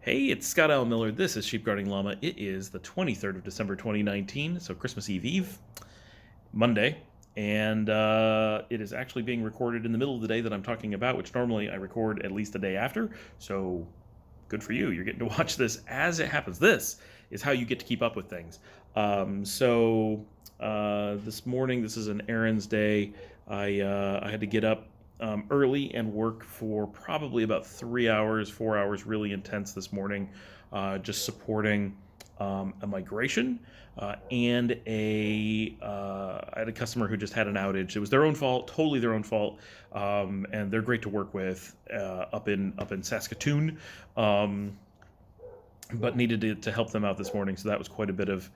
Hey, it's Scott Al Miller. This is Sheep Guarding Llama. It is the 23rd of December 2019, so Christmas Eve, Monday, and it is actually being recorded in the middle of the day that I'm talking about, which normally I record at least a day after, so good for you. You're getting to watch this as it happens. This is how you get to keep up with things. This morning, this is an errands day. I had to get up early and work for probably about 3 hours, 4 hours, really intense this morning, just supporting a migration and I had a customer who just had an outage. It was their own fault, totally their own fault, and they're great to work with up in Saskatoon. Um, but needed to help them out this morning, so that was quite a bit of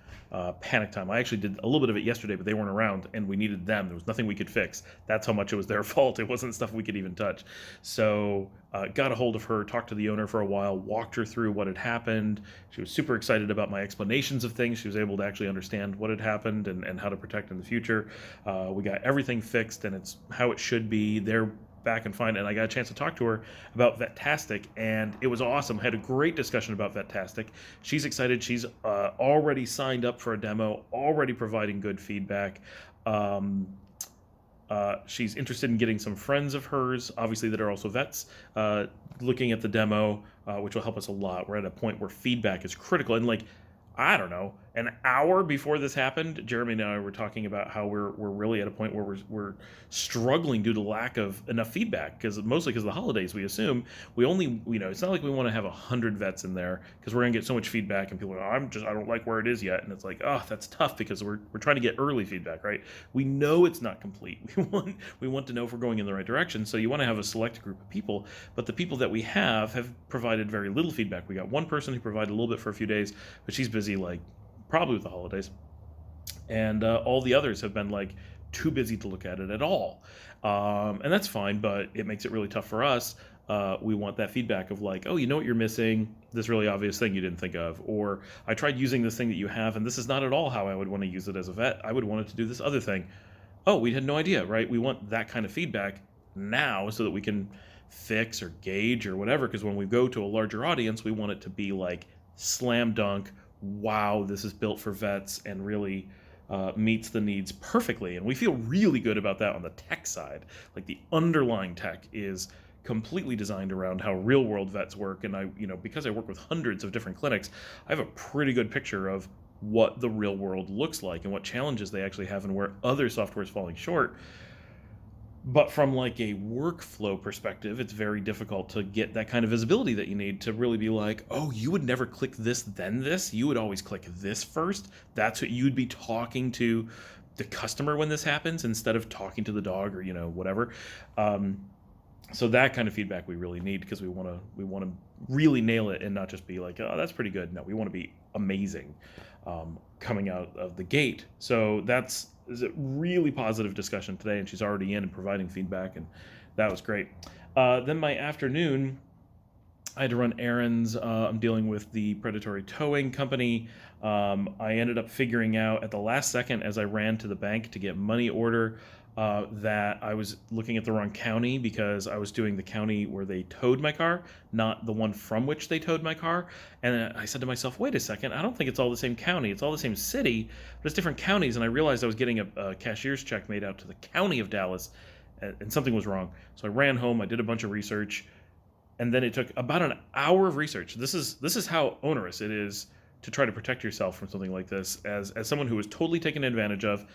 panic time. I actually did a little bit of it yesterday, but they weren't around, and we needed them. There was nothing we could fix. That's how much it was their fault. It wasn't stuff we could even touch. So got a hold of her, talked to the owner for a while, walked her through what had happened. She was super excited about my explanations of things. She was able to actually understand what had happened and how to protect in the future. We got everything fixed, and it's how it should be. They're back and fine, and I got a chance to talk to her about Vetastic, and it was awesome. I had a great discussion about Vetastic. She's excited. She's already signed up for a demo, already providing good feedback. She's interested in getting some friends of hers, obviously, that are also vets, looking at the demo, which will help us a lot. We're at a point where feedback is critical, and like, I don't know, an hour before this happened, Jeremy and I were talking about how we're really at a point where we're struggling due to lack of enough feedback, because mostly because of the holidays. We assume we only, it's not like we want to have 100 vets in there, because we're gonna get so much feedback and people are, I don't like where it is yet, and it's like, oh, that's tough, because we're trying to get early feedback, right? We know it's not complete. We want to know if we're going in the right direction. So you want to have a select group of people, but the people that we have provided very little feedback. We got one person who provided a little bit for a few days, but she's busy, like, probably with the holidays, and all the others have been like too busy to look at it at all, and that's fine, but it makes it really tough for us. We want that feedback of like, oh, you know what you're missing, this really obvious thing you didn't think of, or I tried using this thing that you have and this is not at all how I would want to use it as a vet. I would want it to do this other thing. Oh, we had no idea, right? We want that kind of feedback now so that we can fix or gauge or whatever, because when we go to a larger audience, we want it to be like slam dunk, wow, this is built for vets and really meets the needs perfectly. And we feel really good about that on the tech side. Like, the underlying tech is completely designed around how real world vets work. And because I work with hundreds of different clinics, I have a pretty good picture of what the real world looks like and what challenges they actually have and where other software is falling short. But from like a workflow perspective, it's very difficult to get that kind of visibility that you need to really be like, oh, you would never click this, then this. You would always click this first. That's what you'd be talking to the customer when this happens, instead of talking to the dog or, whatever. So that kind of feedback we really need, because we want to really nail it and not just be like, oh, that's pretty good. No, we want to be amazing coming out of the gate. So that's is a really positive discussion today, and she's already in and providing feedback, and that was great. Then my afternoon, I had to run errands. I'm dealing with the predatory towing company. I ended up figuring out at the last second, as I ran to the bank to get money order, that I was looking at the wrong county, because I was doing the county where they towed my car, not the one from which they towed my car. And I said to myself, wait a second, I don't think it's all the same county. It's all the same city, but it's different counties. And I realized I was getting a cashier's check made out to the county of Dallas, and something was wrong. So I ran home, I did a bunch of research, and then it took about an hour of research. This is how onerous it is to try to protect yourself from something like this. As someone who was totally taken advantage of,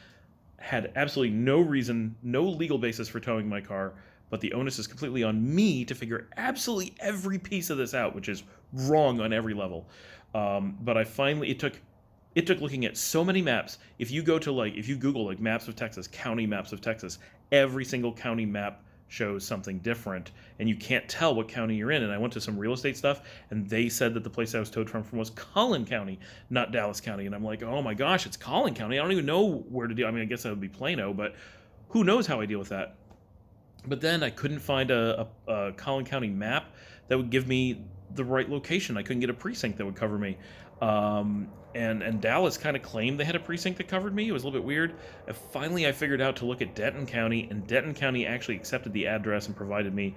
had absolutely no reason, no legal basis for towing my car, but the onus is completely on me to figure absolutely every piece of this out, which is wrong on every level. But it took looking at so many maps. If you Google like maps of Texas, county maps of Texas, every single county map shows something different, and you can't tell what county you're in. And I went to some real estate stuff, and they said that the place I was towed from was Collin County, not Dallas County. And I'm like, oh my gosh, it's Collin County. I don't even know where to deal. I mean, I guess that would be Plano, but who knows how I deal with that. But then I couldn't find a Collin County map that would give me the right location. I couldn't get a precinct that would cover me. And Dallas kind of claimed they had a precinct that covered me. It was a little bit weird. Finally, I figured out to look at Denton County, and Denton County actually accepted the address and provided me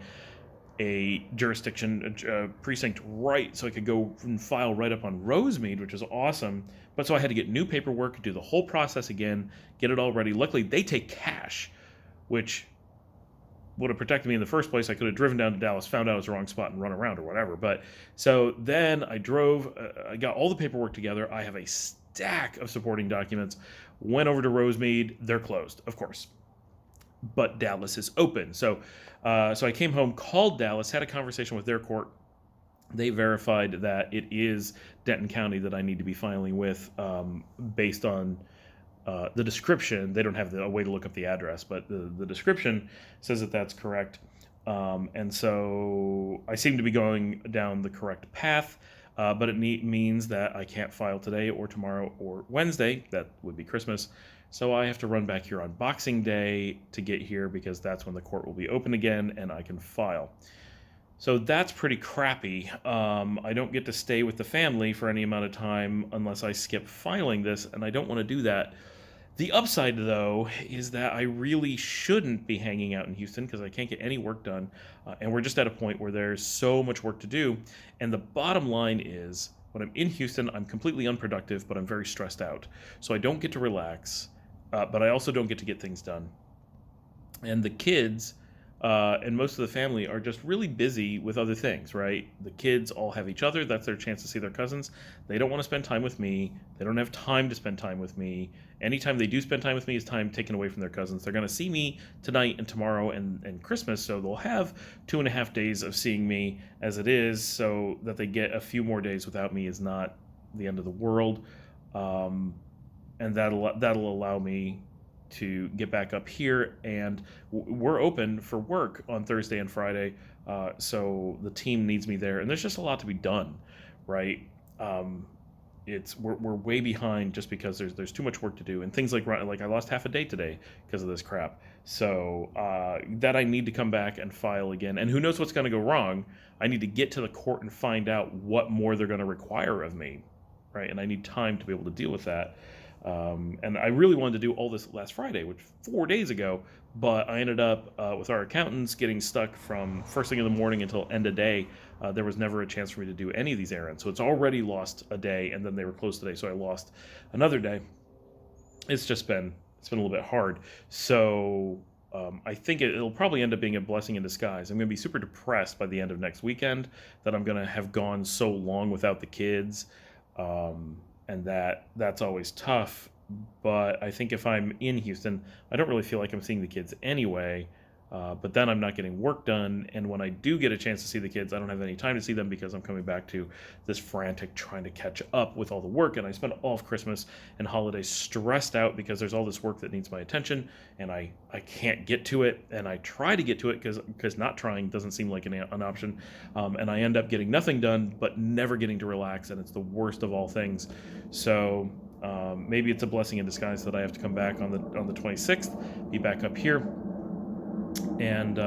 a jurisdiction, a precinct right, so I could go and file right up on Rosemead, which is awesome. But so I had to get new paperwork, do the whole process again, get it all ready. Luckily, they take cash, which would have protected me in the first place. I could have driven down to Dallas, found out I was the wrong spot, and run around or whatever. But so then I drove, I got all the paperwork together. I have a stack of supporting documents. Went over to Rosemead. They're closed, of course, but Dallas is open. So I came home, called Dallas, had a conversation with their court. They verified that it is Denton County that I need to be filing with, based on the description. They don't have a way to look up the address, but the description says that that's correct. And so I seem to be going down the correct path, but it means that I can't file today or tomorrow or Wednesday. That would be Christmas. So I have to run back here on Boxing Day to get here because that's when the court will be open again and I can file. So that's pretty crappy. I don't get to stay with the family for any amount of time unless I skip filing this, and I don't want to do that. The upside, though, is that I really shouldn't be hanging out in Houston because I can't get any work done, and we're just at a point where there's so much work to do. And the bottom line is, when I'm in Houston, I'm completely unproductive, but I'm very stressed out. So I don't get to relax, but I also don't get to get things done. And the kids and most of the family are just really busy with other things, right? The kids all have each other. That's their chance to see their cousins. They don't want to spend time with me. They don't have time to spend time with me. Anytime they do spend time with me is time taken away from their cousins. They're going to see me tonight and tomorrow and Christmas, so they'll have 2.5 days of seeing me as it is, so that they get a few more days without me is not the end of the world. And that'll allow me to get back up here, and we're open for work on Thursday and Friday, so the team needs me there, and there's just a lot to be done, right? We're way behind just because there's too much work to do, and things like I lost half a day today because of this crap. So that I need to come back and file again, and who knows what's going to go wrong. I need to get to the court and find out what more they're going to require of me, right? And I need time to be able to deal with that. And I really wanted to do all this last Friday, which 4 days ago, but I ended up with our accountants getting stuck from first thing in the morning until end of day. There was never a chance for me to do any of these errands. So it's already lost a day, and then they were closed today, so I lost another day. It's been a little bit hard. So I think it'll probably end up being a blessing in disguise. I'm going to be super depressed by the end of next weekend that I'm going to have gone so long without the kids. And that's always tough. But I think if I'm in Houston, I don't really feel like I'm seeing the kids anyway. But then I'm not getting work done, and when I do get a chance to see the kids, I don't have any time to see them because I'm coming back to this frantic trying to catch up with all the work, and I spent all of Christmas and holidays stressed out because there's all this work that needs my attention, and I can't get to it, and I try to get to it because not trying doesn't seem like an option, and I end up getting nothing done but never getting to relax, and it's the worst of all things. So maybe it's a blessing in disguise that I have to come back on the 26th, be back up here, and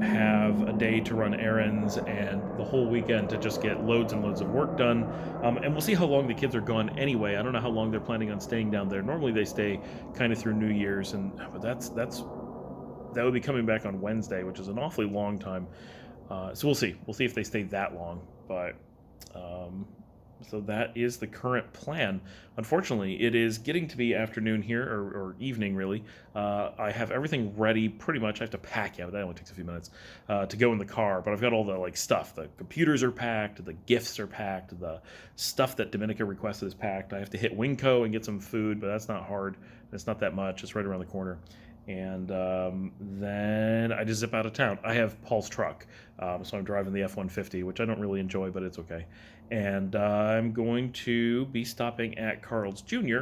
have a day to run errands and the whole weekend to just get loads and loads of work done. And we'll see how long the kids are gone anyway. I don't know how long they're planning on staying down there. Normally they stay kind of through New Year's, but that would be coming back on Wednesday, which is an awfully long time. So we'll see. We'll see if they stay that long. But so that is the current plan. Unfortunately, it is getting to be afternoon here, or evening, really. I have everything ready, pretty much. I have to pack, but that only takes a few minutes, to go in the car. But I've got all the stuff. The computers are packed, the gifts are packed, the stuff that Dominica requested is packed. I have to hit Winco and get some food, but that's not hard. It's not that much. It's right around the corner. And then I just zip out of town. I have Paul's truck, so I'm driving the F-150, which I don't really enjoy, but it's okay. And I'm going to be stopping at Carl's Jr.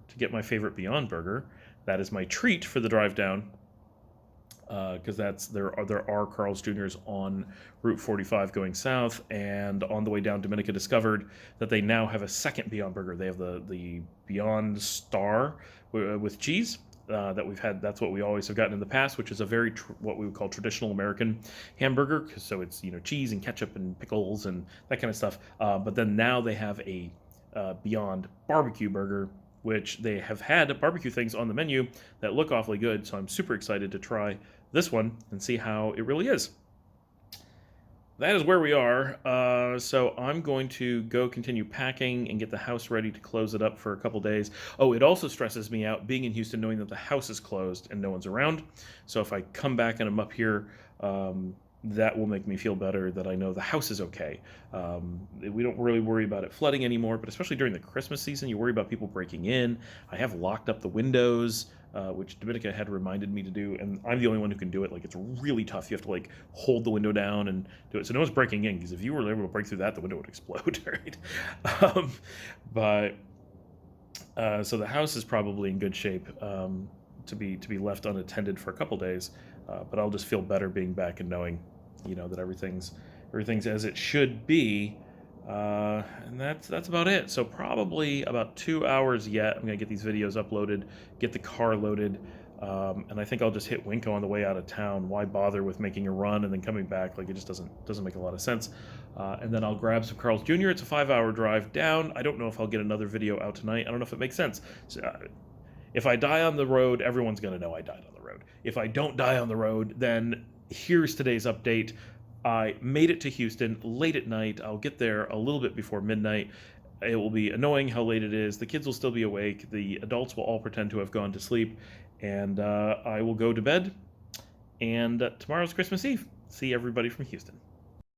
to get my favorite Beyond Burger. That is my treat for the drive down, because there are Carl's Jr.'s on Route 45 going south, and on the way down, Dominica discovered that they now have a second Beyond Burger. They have the Beyond Star with cheese. That we've had. That's what we always have gotten in the past, which is a very what we would call traditional American hamburger. So it's cheese and ketchup and pickles and that kind of stuff. But then now they have a Beyond Barbecue Burger, which they have had barbecue things on the menu that look awfully good. So I'm super excited to try this one and see how it really is. That is where we are. So I'm going to go continue packing and get the house ready to close it up for a couple days. Oh, it also stresses me out being in Houston knowing that the house is closed and no one's around. So if I come back and I'm up here, that will make me feel better that I know the house is okay. We don't really worry about it flooding anymore, but especially during the Christmas season, you worry about people breaking in. I have locked up the windows, which Dominica had reminded me to do, and I'm the only one who can do it. Like, it's really tough. You have to like hold the window down and do it, so no one's breaking in. Because if you were able to break through that, the window would explode, right? Um, but so the house is probably in good shape to be left unattended for a couple days. But I'll just feel better being back and knowing, that everything's as it should be. And that's about it. So probably about 2 hours yet. I'm gonna get these videos uploaded, get the car loaded, and I think I'll just hit Winco on the way out of town. Why bother with making a run and then coming back? Like, it just doesn't make a lot of sense. And then I'll grab some Carl's Jr. It's a 5-hour drive down. I don't know if I'll get another video out tonight. I don't know if it makes sense. So, if I die on the road, everyone's gonna know I died on the road. If I don't die on the road, then here's today's update. I made it to Houston late at night. I'll get there a little bit before midnight. It will be annoying how late it is. The kids will still be awake. The adults will all pretend to have gone to sleep. And I will go to bed. And tomorrow's Christmas Eve. See everybody from Houston.